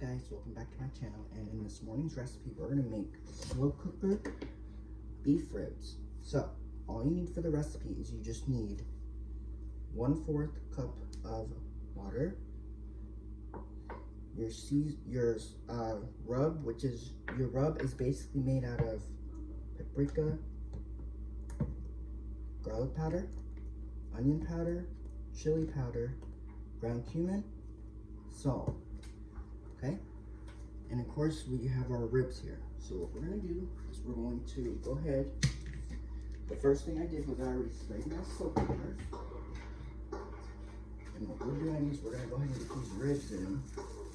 guys, welcome back to my channel, and in this morning's recipe we're going to make slow cooker beef ribs. So all you need for the recipe is you just need 1/4 cup of water, your rub, which is your rub is basically made out of paprika, garlic powder, onion powder, chili powder, ground cumin, salt. Okay, and of course we have our ribs here. So what we're going to do is we're going to go ahead. The first thing I did was I already sprayed my slow cooker. And what we're doing is we're going to go ahead and get these ribs in.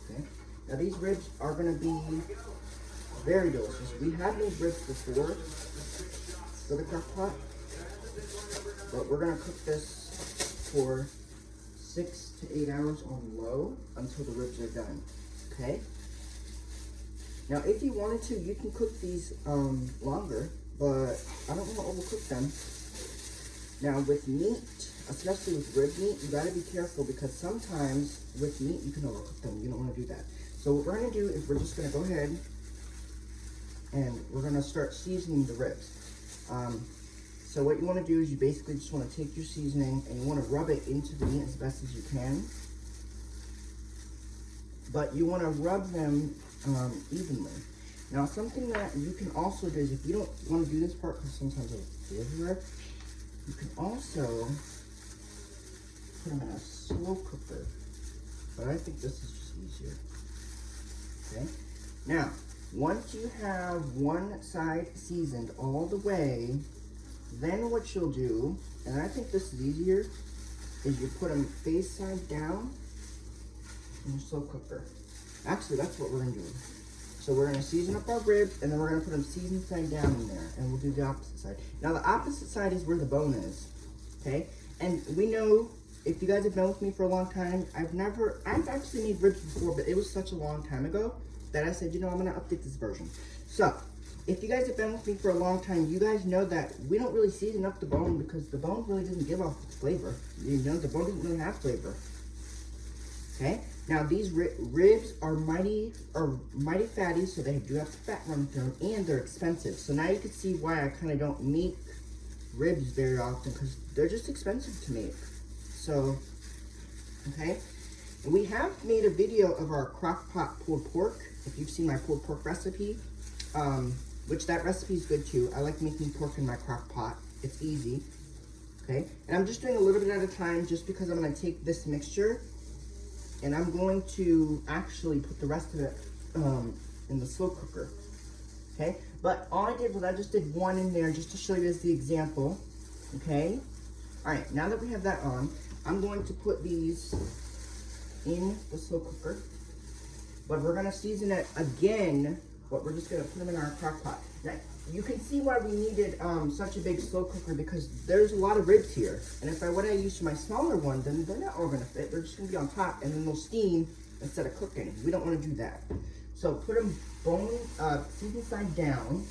Okay, now these ribs are going to be very delicious. We have made ribs before for the crock pot, but we're going to cook this for 6 to 8 hours on low until the ribs are done. Okay. Now, if you wanted to, you can cook these longer, but I don't want to overcook them. Now, with meat, especially with rib meat, you gotta be careful because sometimes with meat you can overcook them. You don't want to do that. So what we're gonna do is we're just gonna go ahead and we're gonna start seasoning the ribs. So what you want to do is you basically just want to take your seasoning and you want to rub it into the meat as best as you can. But you want to rub them evenly. Now, something that you can also do is if you don't want to do this part because sometimes it'll be everywhere, you can also put them in a slow cooker. But I think this is just easier. Okay. Now, once you have one side seasoned all the way, then what you'll do, and I think this is easier, is you put them face side down in your slow cooker. Actually, that's what we're going to do. So we're going to season up our ribs, and then we're going to put them seasoned side down in there, and we'll do the opposite side. Now, the opposite side is where the bone is, okay? And we know, if you guys have been with me for a long time, I've actually made ribs before, but it was such a long time ago that I said, you know, I'm going to update this version. So, if you guys have been with me for a long time, you guys know that we don't really season up the bone because the bone really doesn't give off its flavor. You know, the bone doesn't really have flavor. Okay? Now, these ribs are mighty fatty, so they do have fat run through them, and they're expensive. So now you can see why I kind of don't make ribs very often, because they're just expensive to make. So, okay? And we have made a video of our crock pot pulled pork, if you've seen my pulled pork recipe, which that recipe is good too. I like making pork in my crock pot. It's easy, okay? And I'm just doing a little bit at a time just because I'm gonna take this mixture and I'm going to actually put the rest of it in the slow cooker, okay? But all I did was I just did one in there just to show you as the example, okay? All right, now that we have that on, I'm going to put these in the slow cooker, but we're gonna season it again, but we're just gonna put them in our crock pot. Now, you can see why we needed such a big slow cooker because there's a lot of ribs here. And if I would have used my smaller one, then they're not all gonna fit. They're just gonna be on top and then they'll steam instead of cooking. We don't wanna do that. So put them season side down,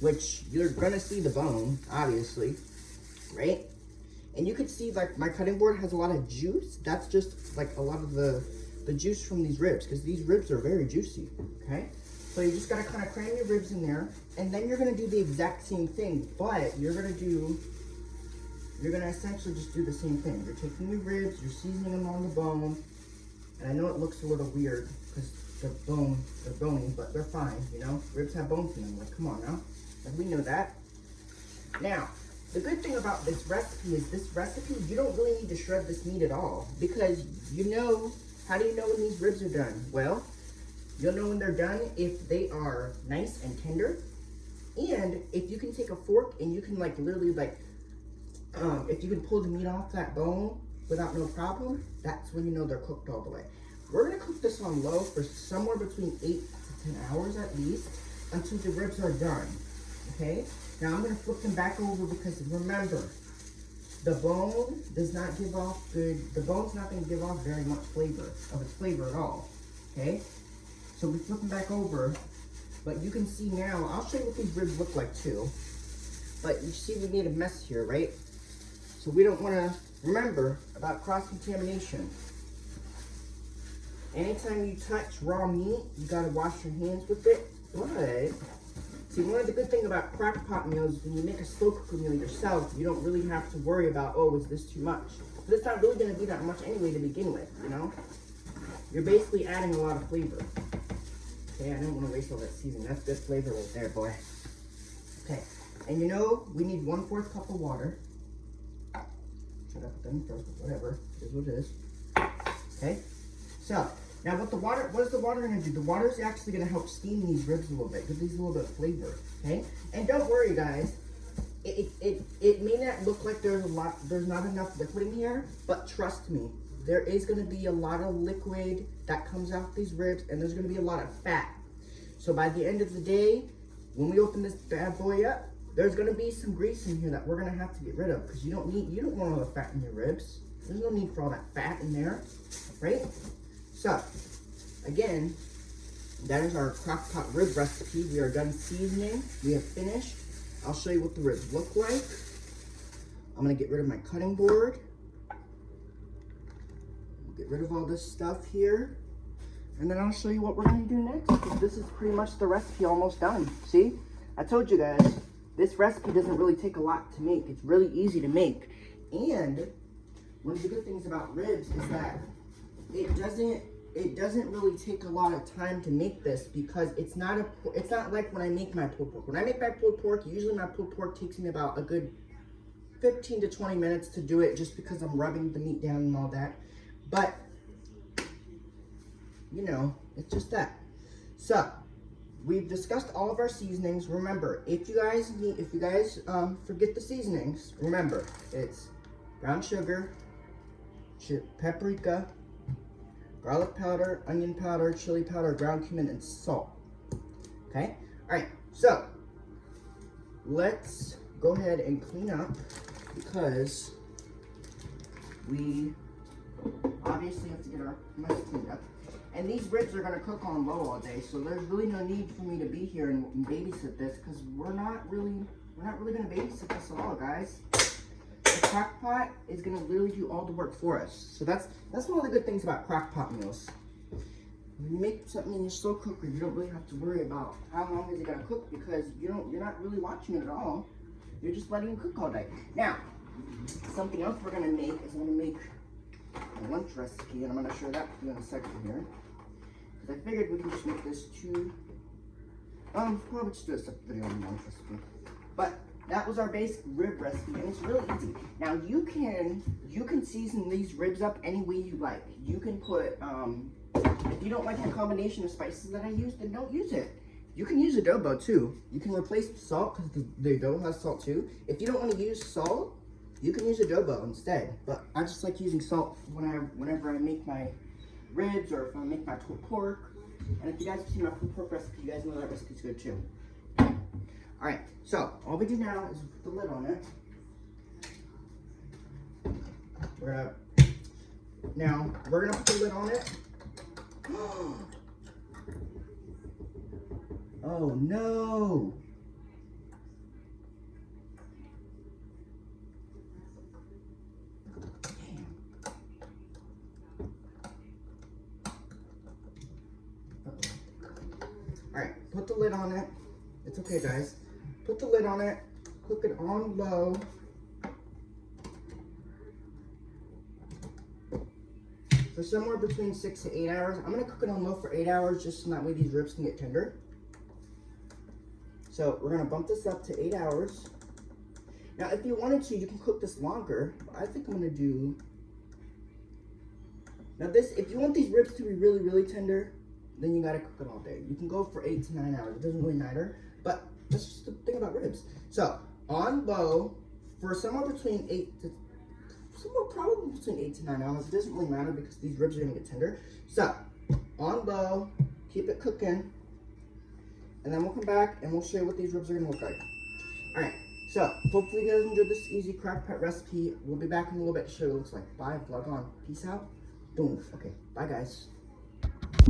which you're gonna see the bone, obviously, right? And you can see like my cutting board has a lot of juice. That's just like a lot of the juice from these ribs because these ribs are very juicy, okay? So you just gotta kind of cram your ribs in there, and then you're gonna do the exact same thing, but you're gonna essentially just do the same thing. You're taking your ribs, you're seasoning them on the bone, and I know it looks a little weird because they're bony, but they're fine, you know? Ribs have bones in them, like come on now. Like we know that. Now, the good thing about this recipe is you don't really need to shred this meat at all because you know, how do you know when these ribs are done? Well, you'll know when they're done if they are nice and tender, and if you can take a fork and you can like literally like, if you can pull the meat off that bone without no problem, that's when you know they're cooked all the way. We're gonna cook this on low for somewhere between 8 to 10 hours at least until the ribs are done, okay? Now I'm gonna flip them back over because remember, the bone does not give off the bone's not gonna give off very much of its flavor at all, okay? So we flip them back over, but you can see now, I'll show you what these ribs look like too. But you see we made a mess here, right? So we don't want to remember about cross-contamination. anytime you touch raw meat, you gotta wash your hands with it. But see, one of the good things about crock pot meals is when you make a slow cooker meal yourself, you don't really have to worry about, oh, is this too much? But it's not really gonna be that much anyway to begin with, you know? You're basically adding a lot of flavor. Okay, I don't want to waste all that seasoning. That's good flavor right there, boy. Okay, and you know, we need 1/4 cup of water. Should I put that in first, but whatever. It is what it is. Okay, so now what is the water gonna do? The water is actually gonna help steam these ribs a little bit, give these a little bit of flavor. Okay, and don't worry, guys. It may not look like there's not enough liquid in here, but trust me, there is going to be a lot of liquid that comes out these ribs, and there's going to be a lot of fat. So by the end of the day, when we open this bad boy up, there's going to be some grease in here that we're going to have to get rid of, because you don't want all the fat in your ribs. There's no need for all that fat in there, right? So again, that is our crock pot rib recipe. We are done seasoning. We have finished. I'll show you what the ribs look like. I'm going to get rid of my cutting board. Get rid of all this stuff here. And then I'll show you what we're going to do next, because this is pretty much the recipe almost done. See? I told you guys, this recipe doesn't really take a lot to make. It's really easy to make. And one of the good things about ribs is that it doesn't really take a lot of time to make this, because it's not like when I make my pulled pork. When I make my pulled pork, usually my pulled pork takes me about a good 15 to 20 minutes to do it, just because I'm rubbing the meat down and all that. But you know, it's just that. So we've discussed all of our seasonings. Remember, if you guys forget the seasonings, remember, it's brown sugar, paprika, garlic powder, onion powder, chili powder, ground cumin, and salt. Okay? All right, so let's go ahead and clean up, because we obviously have to get our mess cleaned up. And these ribs are going to cook on low all day, so there's really no need for me to be here and babysit this, because we're not really going to babysit this at all, guys. The crock pot is going to literally do all the work for us. So that's one of the good things about crock pot meals. When you make something in your slow cooker, you don't really have to worry about how long is it going to cook, because you're not really watching it at all. You're just letting it cook all day. Now, something else we're going to make is I'm going to make a lunch recipe, and I'm going to show that to you in a second here. Because I figured we can just make this probably just do a separate video on the lunch recipe. But that was our basic rib recipe, and it's really easy. Now you can season these ribs up any way you like. You can put, if you don't like the combination of spices that I use, then don't use it. You can use adobo too. You can replace salt, because the adobo has salt too. If you don't want to use salt, you can use adobo instead. But I just like using salt whenever I make my ribs, or if I make my pulled pork. And if you guys have seen my pulled pork recipe, you guys know that recipe's good too. Alright, so all we do now is put the lid on it. We're gonna put the lid on it. Oh no! Alright, put the lid on it. It's okay, guys. Put the lid on it. Cook it on low. For somewhere between 6 to 8 hours. I'm going to cook it on low for 8 hours, just so that way these ribs can get tender. So we're going to bump this up to 8 hours. Now, if you wanted to, you can cook this longer. But I think I'm going to do... Now this, if you want these ribs to be really, really tender, then you got to cook it all day. You can go for 8 to 9 hours. It doesn't really matter. But that's just the thing about ribs. So, on low, for somewhere between 8 to... probably between 8 to 9 hours. It doesn't really matter, because these ribs are going to get tender. So, on low, keep it cooking. And then we'll come back and we'll show you what these ribs are going to look like. Alright, so hopefully you guys enjoyed this easy crock pot recipe. We'll be back in a little bit to show you what it looks like. Bye, vlog on. Peace out. Boom. Okay, bye guys.